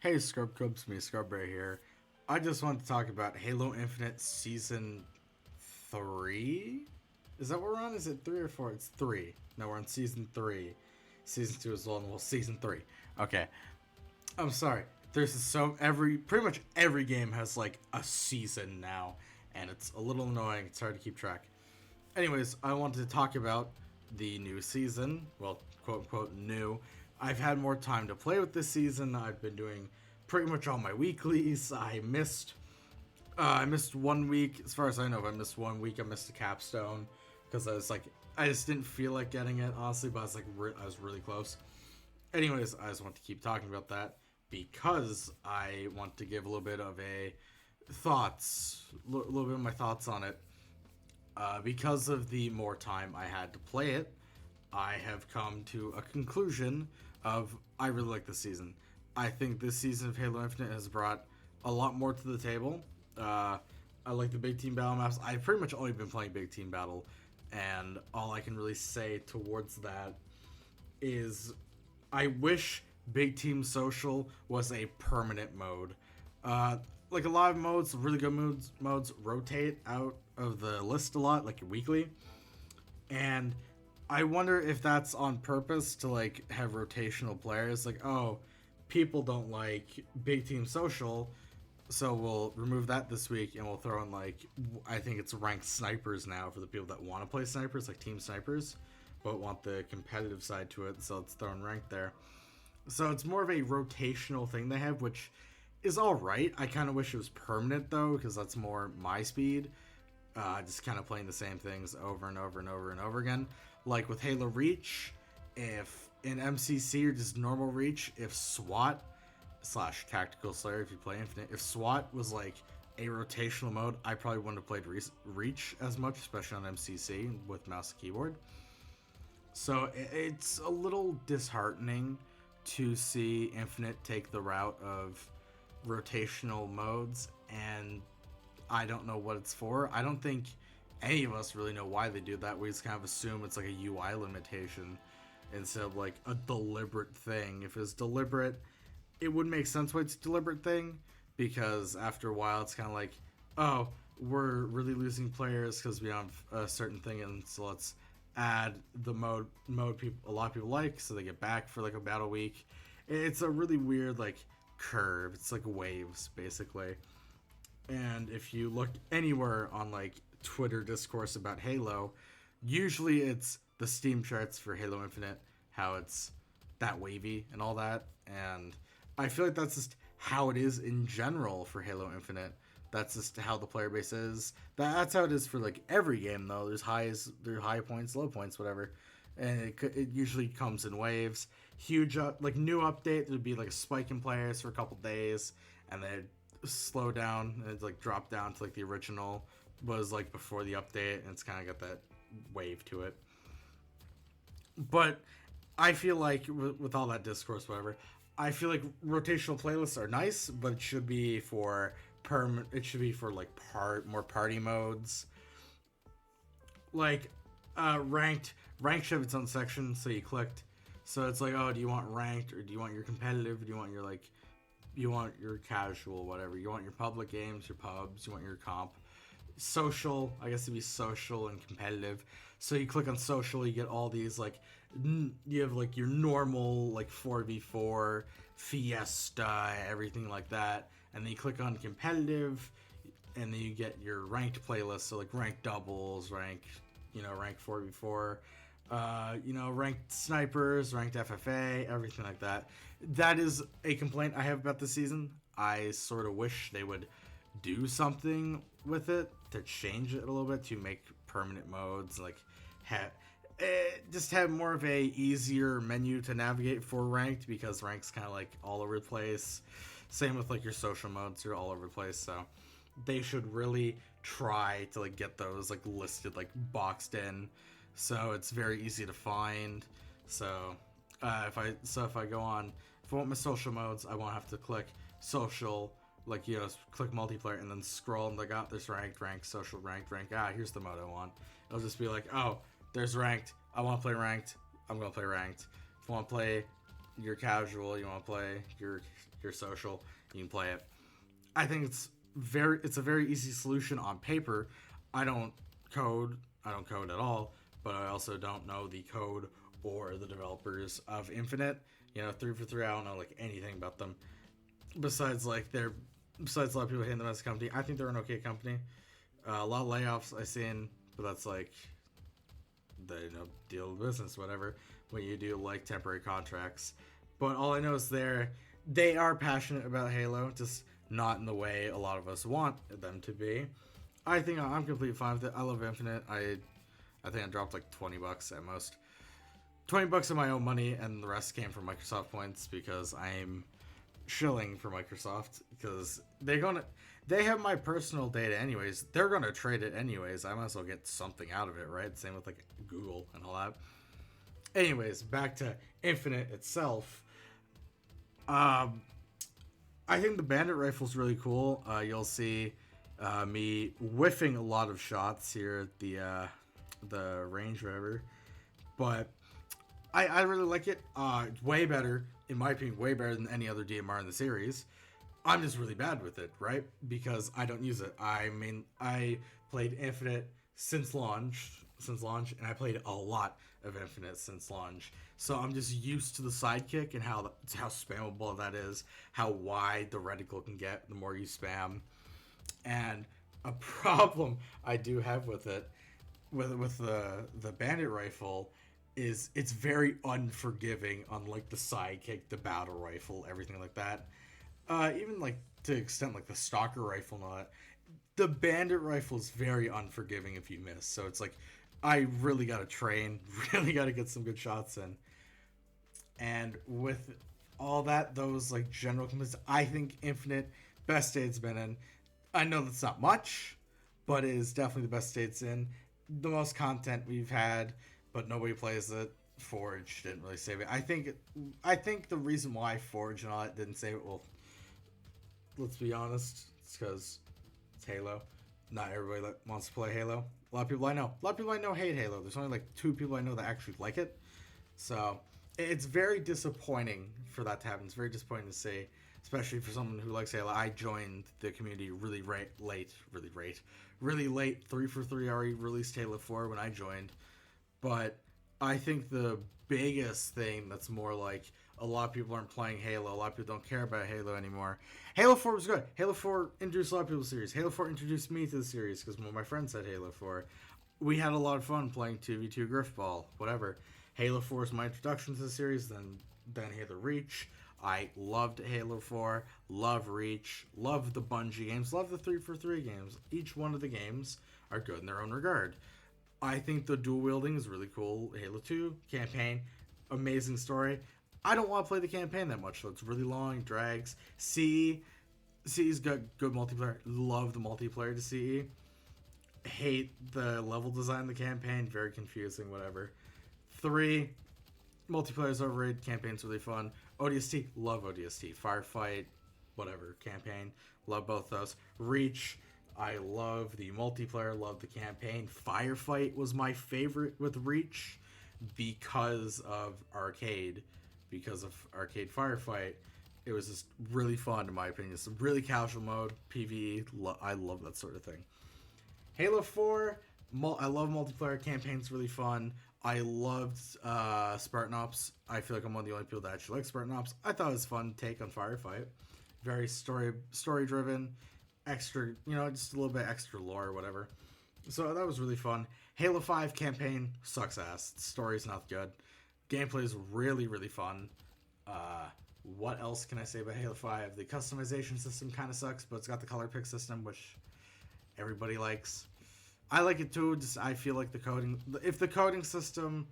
Hey Scrub Cubs, me Scrubbear here. I just want to talk about Halo Infinite Season 3? Is that what we're on? Is it 3 or 4? It's 3. No, we're on Season 3. Season 2 is well, Season 3. Okay. I'm sorry. Pretty much every game has like a season now, and it's a little annoying. It's hard to keep track. Anyways, I wanted to talk about the new season. Well, quote unquote new. I've had more time to play with this season. I've been doing pretty much all my weeklies. I missed 1 week. As far as I know, I missed 1 week. I missed a capstone because I just didn't feel like getting it honestly. But I was really close. Anyways, I just want to keep talking about that because I want to give a little bit of little bit of my thoughts on it. Because of the more time I had to play it, I have come to a conclusion of I really like this season. I think this season of Halo Infinite has brought a lot more to the table. I like the big team battle maps. I've pretty much only been playing big team battle, and all I can really say towards that is I wish big team social was a permanent mode. Like a lot of modes, really good modes rotate out of the list a lot, like weekly. And I wonder if that's on purpose to like have rotational players. Like, oh, people don't like big team social, so we'll remove that this week and we'll throw in like I think it's ranked snipers now for the people that want to play snipers, like team snipers, but want the competitive side to it. So it's thrown ranked there. So it's more of a rotational thing they have, which is all right. I kind of wish it was permanent though, because that's more my speed. Just kind of playing the same things over and over and over and over again. Like with Halo Reach, if in MCC or just normal Reach, if SWAT slash Tactical Slayer, if you play Infinite, if SWAT was like a rotational mode, I probably wouldn't have played Reach as much, especially on MCC with mouse and keyboard. So it's a little disheartening to see Infinite take the route of rotational modes, and I don't know what it's for. I don't think any of us really know why they do that. We just kind of assume it's like a UI limitation instead of like a deliberate thing. If it's deliberate, it would make sense why it's a deliberate thing, because after a while it's kind of like, oh, we're really losing players because we have a certain thing, and so let's add the mode a lot of people like, so they get back for like a battle week. It's a really weird like curve. It's like waves basically. And if you look anywhere on like Twitter discourse about Halo, usually it's the Steam charts for Halo Infinite, how it's that wavy and all that. And I feel like that's just how it is in general for Halo Infinite. That's just how the player base is. That's how it is for like every game though. There's high points, low points, whatever. And it usually comes in waves. Huge like new update, there'd be like a spike in players for a couple days, and then slow down and it's like drop down to like the original was like before the update, and it's kind of got that wave to it. But I feel like with all that discourse, whatever, I feel like rotational playlists are nice, but it should be for it should be for like more party modes, like ranked should have its own section. So you clicked, so it's like, oh, do you want ranked, or do you want your competitive, or do you want your like you want your casual, whatever. You want your public games, your pubs, you want your comp. Social, I guess it'd be social and competitive. So you click on social, you get all these like, you have like your normal like 4v4, Fiesta, everything like that. And then you click on competitive, and then you get your ranked playlist. So like ranked doubles, ranked 4v4, ranked snipers, ranked FFA, everything like that. That is a complaint I have about this season. I sort of wish they would do something with it to change it a little bit, to make permanent modes, like just have more of a easier menu to navigate for ranked, because rank's kind of like all over the place. Same with like your social modes, are all over the place. So they should really try to like get those like listed, like boxed in, so it's very easy to find. So if I go on, if I want my social modes, I won't have to click social, like, click multiplayer and then scroll and like, oh, there's ranked, social, ranked. Here's the mode I want. It'll just be like, oh, there's ranked. I want to play ranked. I'm gonna play ranked. If I want to play you're casual, you want to play, you're social, you can play it. I think it's a very easy solution on paper. I don't code, I don't code at all, but I also don't know the code or the developers of Infinite. 343, I don't know like anything about them besides like they're besides a lot of people hating them as a company. I think they're an okay company. A lot of layoffs I seen, but that's like the deal of business, whatever. When you do like temporary contracts, but all I know is they are passionate about Halo, just not in the way a lot of us want them to be. I think I'm completely fine with it. I love Infinite. I think I dropped like $20 at most. $20 of my own money, and the rest came from Microsoft points because I'm shilling for Microsoft because they have my personal data anyways. They're gonna trade it anyways. I might as well get something out of it, right? Same with like Google and all that. Anyways, back to Infinite itself. I think the Bandit rifle is really cool. You'll see me whiffing a lot of shots here at the range, whatever. But I really like it. It's way better, in my opinion, way better than any other DMR in the series. I'm just really bad with it, right? Because I don't use it. I mean, I played Infinite since launch, and I played a lot of Infinite since launch. So I'm just used to the sidekick and how spammable that is, how wide the reticle can get the more you spam. And a problem I do have with it, with the Bandit rifle, is it's very unforgiving on like the sidekick, the battle rifle, everything like that. Even like to extent like the stalker rifle and all that. The Bandit rifle is very unforgiving if you miss. So it's like I really gotta train, really gotta get some good shots in. And with all that, those like general complaints, I think Infinite best state it's been in. I know that's not much, but it is definitely the best state it's in. The most content we've had, but nobody plays it. Forge didn't really save it. I think the reason why Forge and all that didn't save it, well, let's be honest, it's because it's Halo. Not everybody wants to play Halo. A lot of people I know hate Halo. There's only like 2 people I know that actually like it. So it's very disappointing for that to happen. It's very disappointing to see, especially for someone who likes Halo. I joined the community really late. 343 already released Halo 4 when I joined. But I think the biggest thing that's more like a lot of people aren't playing Halo. A lot of people don't care about Halo anymore. Halo 4 was good. Halo 4 introduced a lot of people to the series. Halo 4 introduced me to the series because one of my friends had Halo 4. We had a lot of fun playing 2v2 Griffball, whatever. Halo 4 was my introduction to the series, then Halo Reach. I loved Halo 4, love Reach, love the Bungie games, love the 343 games. Each one of the games are good in their own regard. I think the dual wielding is really cool. Halo 2, campaign, amazing story. I don't want to play the campaign that much, so it's really long, drags. CE's got good multiplayer. Love the multiplayer to CE. Hate the level design of the campaign. Very confusing, whatever. 3, multiplayer's overrated. Campaign's really fun. ODST, love ODST. Firefight, whatever, campaign. Love both those. Reach, I love the multiplayer, love the campaign. Firefight was my favorite with Reach because of Arcade. Because of Arcade Firefight, it was just really fun in my opinion. It's a really casual mode, PvE. I love that sort of thing. Halo 4, I love multiplayer. Campaign's really fun. I loved Spartan Ops. I feel like I'm one of the only people that actually like Spartan Ops. I thought it was a fun take on Firefight. Very story driven, extra, just a little bit extra lore or whatever. So that was really fun. Halo 5 campaign sucks ass. The story's not good. Gameplay is really, really fun. What else can I say about Halo 5? The customization system kind of sucks, but it's got the color pick system, which everybody likes. I like it too. Just I feel like if the coding system,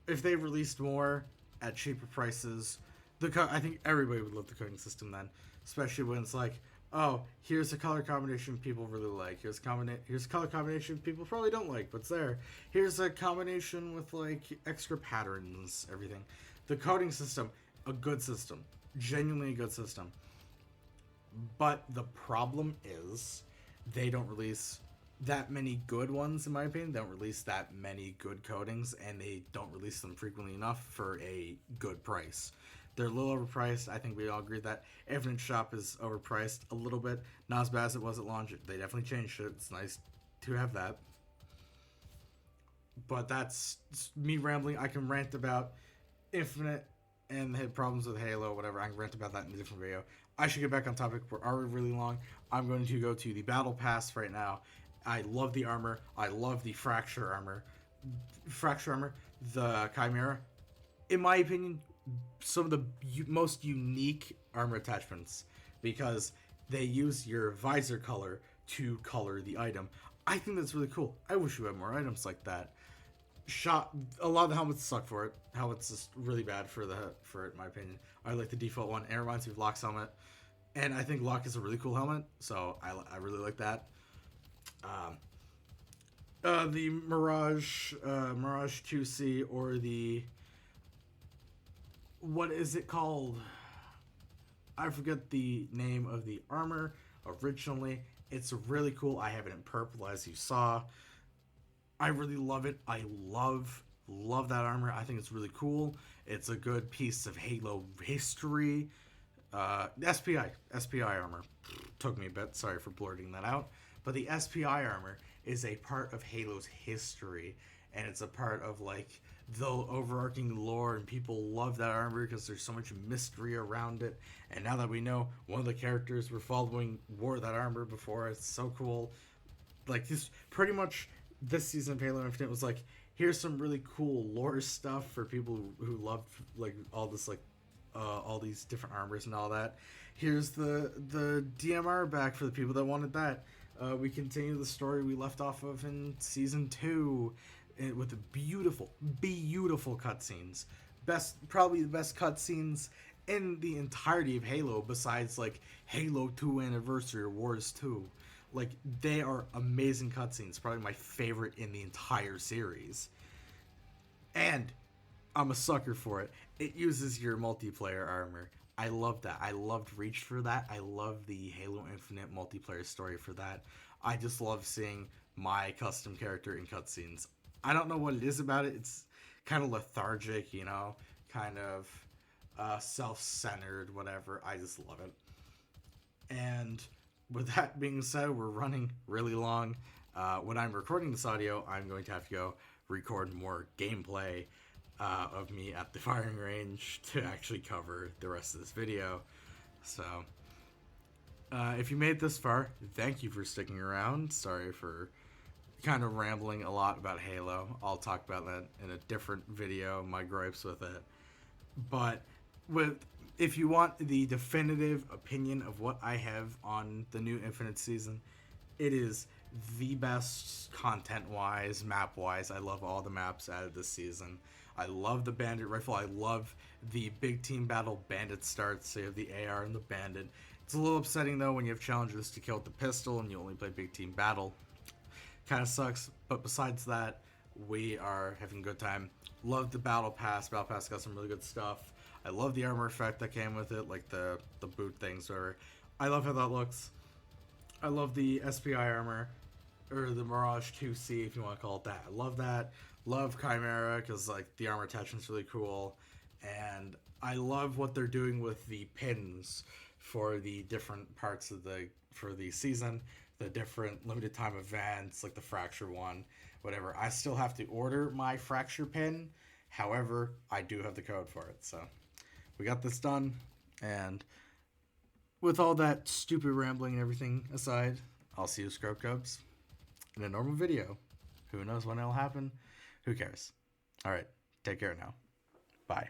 if they released more at cheaper prices, I think everybody would love the coding system then, especially when it's like, oh, here's a color combination people really like. Here's a color combination people probably don't like, but it's there. Here's a combination with like extra patterns, everything. The coding system, a good system, genuinely a good system. But the problem is, they don't release that many good ones, in my opinion. They don't release that many good coatings, and they don't release them frequently enough for a good price. They're a little overpriced. I think we all agree that Infinite Shop is overpriced a little bit. Not as bad as it was at launch. They definitely changed it. It's nice to have that. But that's me rambling. I can rant about Infinite and had problems with Halo, whatever. I can rant about that in a different video. I should get back on topic. We're already really long. I'm going to go to the Battle Pass right now. I love the armor. I love the Fracture armor. Fracture armor, the Chimera. In my opinion, some of the most unique armor attachments because they use your visor color to color the item. I think that's really cool. I wish we had more items like that. A lot of the helmets suck for it. Helmets is really bad for it, in my opinion. I like the default one. And it reminds me of Locke's helmet. And I think Locke is a really cool helmet, so I really like that. The Mirage 2C, or the, what is it called? I forget the name of the armor originally. It's really cool. I have it in purple, as you saw. I really love it. I love that armor. I think it's really cool. It's a good piece of Halo history. SPI armor. Took me a bit. Sorry for blurting that out. But the SPI armor is a part of Halo's history, and it's a part of like the overarching lore, and people love that armor because there's so much mystery around it. And now that we know one of the characters we're following wore that armor before, it's so cool. Like, this pretty much this season of Halo Infinite was like, here's some really cool lore stuff for people who loved like all this, like all these different armors and all that. Here's the DMR back for the people that wanted that. We continue the story we left off of in season 2 with the beautiful cutscenes. Probably the best cutscenes in the entirety of Halo, besides like Halo 2 Anniversary or Wars 2. Like, they are amazing cutscenes. Probably my favorite in the entire series. And I'm a sucker for it. It uses your multiplayer armor. I love that. I loved Reach for that. I love the Halo Infinite multiplayer story for that. I just love seeing my custom character in cutscenes. I don't know what it is about it. It's kind of lethargic, you know, kind of self-centered, whatever. I just love it. And with that being said, we're running really long. When I'm recording this audio, I'm going to have to go record more gameplay of me at the firing range to actually cover the rest of this video. So, if you made it this far, thank you for sticking around. Sorry for kind of rambling a lot about Halo. I'll talk about that in a different video, my gripes with it. But if you want the definitive opinion of what I have on the new Infinite season, it is the best content-wise, map-wise. I love all the maps added this season. I love the Bandit rifle. I love the big team battle Bandit starts. So you have the AR and the Bandit. It's a little upsetting, though, when you have challenges to kill with the pistol and you only play big team battle. Kind of sucks, but besides that, we are having a good time. Love the Battle Pass. Battle Pass got some really good stuff. I love the armor effect that came with it, like the boot things. Or I love how that looks. I love the SPI armor, or the Mirage 2C, if you want to call it that. I love that. Love Chimera, because like the armor attachment's really cool. And I love what they're doing with the pins for the different parts of for the season. The different limited time events, like the Fracture one, whatever. I still have to order my Fracture pin. However, I do have the code for it. So we got this done. And with all that stupid rambling and everything aside, I'll see you, Scrub Cubs, in a normal video. Who knows when it'll happen? Who cares? All right. Take care now. Bye.